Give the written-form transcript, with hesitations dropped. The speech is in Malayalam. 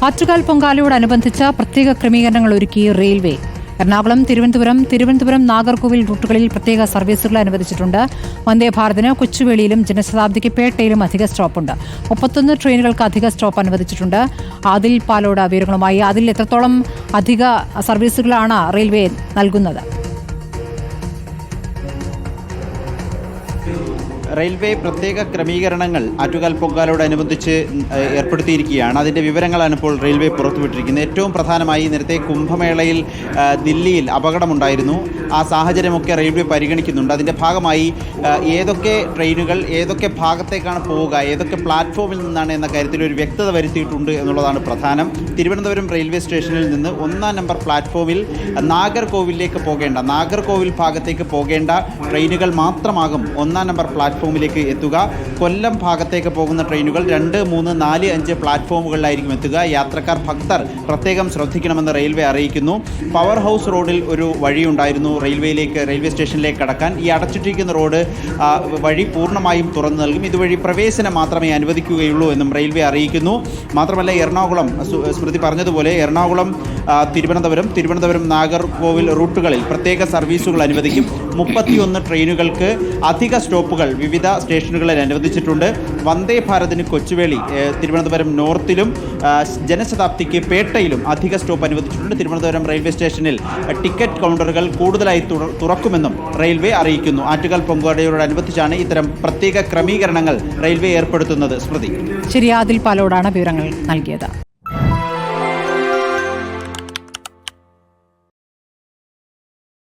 ആറ്റുകാൽ പൊങ്കാലയോടനുബന്ധിച്ച് പ്രത്യേക ക്രമീകരണങ്ങൾ ഒരുക്കി റെയിൽവേ. എറണാകുളം, തിരുവനന്തപുരം, നാഗർകോവിൽ റൂട്ടുകളിൽ പ്രത്യേക സർവീസുകൾ അനുവദിച്ചിട്ടുണ്ട്. വന്ദേ ഭാരതിന് കൊച്ചുവേളിയിലും ജനശതാബ്ദിക്ക് പേട്ടയിലും അധിക സ്റ്റോപ്പുണ്ട്. 31 ട്രെയിനുകൾക്ക് അധിക സ്റ്റോപ്പ് അനുവദിച്ചിട്ടുണ്ട്. ആദിൽ പാലോട് വിവരങ്ങളുമായി. അതിൽ എത്രത്തോളം അധിക സർവീസുകളാണ് റെയിൽവേ നൽകുന്നത്? റെയിൽവേ പ്രത്യേക ക്രമീകരണങ്ങൾ ആറ്റുകാൽ പൊങ്കാലയോടനുബന്ധിച്ച് ഏർപ്പെടുത്തിയിരിക്കുകയാണ്. അതിൻ്റെ വിവരങ്ങളാണ് ഇപ്പോൾ റെയിൽവേ പുറത്തുവിട്ടിരിക്കുന്നത്. ഏറ്റവും പ്രധാനമായി നേരത്തെ കുംഭമേളയിൽ ദില്ലിയിൽ അപകടമുണ്ടായിരുന്നു. ആ സാഹചര്യമൊക്കെ റെയിൽവേ പരിഗണിക്കുന്നുണ്ട്. അതിൻ്റെ ഭാഗമായി ഏതൊക്കെ ട്രെയിനുകൾ ഏതൊക്കെ ഭാഗത്തേക്കാണ് പോവുക, ഏതൊക്കെ പ്ലാറ്റ്ഫോമിൽ നിന്നാണ് എന്ന കാര്യത്തിൽ ഒരു വ്യക്തത വരുത്തിയിട്ടുണ്ട് എന്നുള്ളതാണ് പ്രധാനം. തിരുവനന്തപുരം റെയിൽവേ സ്റ്റേഷനിൽ നിന്ന് 1-ാം നമ്പർ പ്ലാറ്റ്ഫോമിൽ നാഗർകോവിൽ ഭാഗത്തേക്ക് പോകേണ്ട ട്രെയിനുകൾ മാത്രമാകും 1-ാം നമ്പർ പ്ലാറ്റ്ഫോമിലേക്ക് എത്തുക. കൊല്ലം ഭാഗത്തേക്ക് പോകുന്ന ട്രെയിനുകൾ 2, 3, 4, 5 പ്ലാറ്റ്ഫോമുകളിലായിരിക്കും എത്തുക. യാത്രക്കാർ ഭക്തർ പ്രത്യേകം ശ്രദ്ധിക്കണമെന്ന് റെയിൽവേ അറിയിക്കുന്നു. പവർ ഹൗസ് റോഡിൽ ഒരു വഴിയുണ്ടായിരുന്നു റെയിൽവേ സ്റ്റേഷനിലേക്ക് കടക്കാൻ. ഈ അടച്ചിട്ടിരിക്കുന്ന റോഡ് വഴി പൂർണ്ണമായും തുറന്നു നൽകും. ഇതുവഴി പ്രവേശനം മാത്രമേ അനുവദിക്കുകയുള്ളൂ എന്നും റെയിൽവേ അറിയിക്കുന്നു. മാത്രമല്ല എറണാകുളം, സ്മൃതി പറഞ്ഞതുപോലെ എറണാകുളം, തിരുവനന്തപുരം, നാഗർകോവിൽ റൂട്ടുകളിൽ പ്രത്യേക സർവീസുകൾ അനുവദിക്കും. 31 ട്രെയിനുകൾക്ക് അധിക സ്റ്റോപ്പുകൾ വിവിധ സ്റ്റേഷനുകളിൽ അനുവദിച്ചിട്ടുണ്ട്. വന്ദേ ഭാരതിന് കൊച്ചുവേളി, തിരുവനന്തപുരം നോർത്തിലും ജനശതാബ്ദിക്ക് പേട്ടയിലും അധിക സ്റ്റോപ്പ് അനുവദിച്ചിട്ടുണ്ട്. തിരുവനന്തപുരം റെയിൽവേ സ്റ്റേഷനിൽ ടിക്കറ്റ് കൗണ്ടറുകൾ കൂടുതലായി തുറക്കുമെന്നും റെയിൽവേ അറിയിക്കുന്നു. ആറ്റുകാൽ പൊങ്കാലയോടനുബന്ധിച്ചാണ് ഇത്തരം പ്രത്യേക ക്രമീകരണങ്ങൾ റെയിൽവേ ഏർപ്പെടുത്തുന്നത്. സ്മൃതി. ശരി, ആദിൽ പാലോടാണ് വിവരങ്ങൾ നൽകിയത്.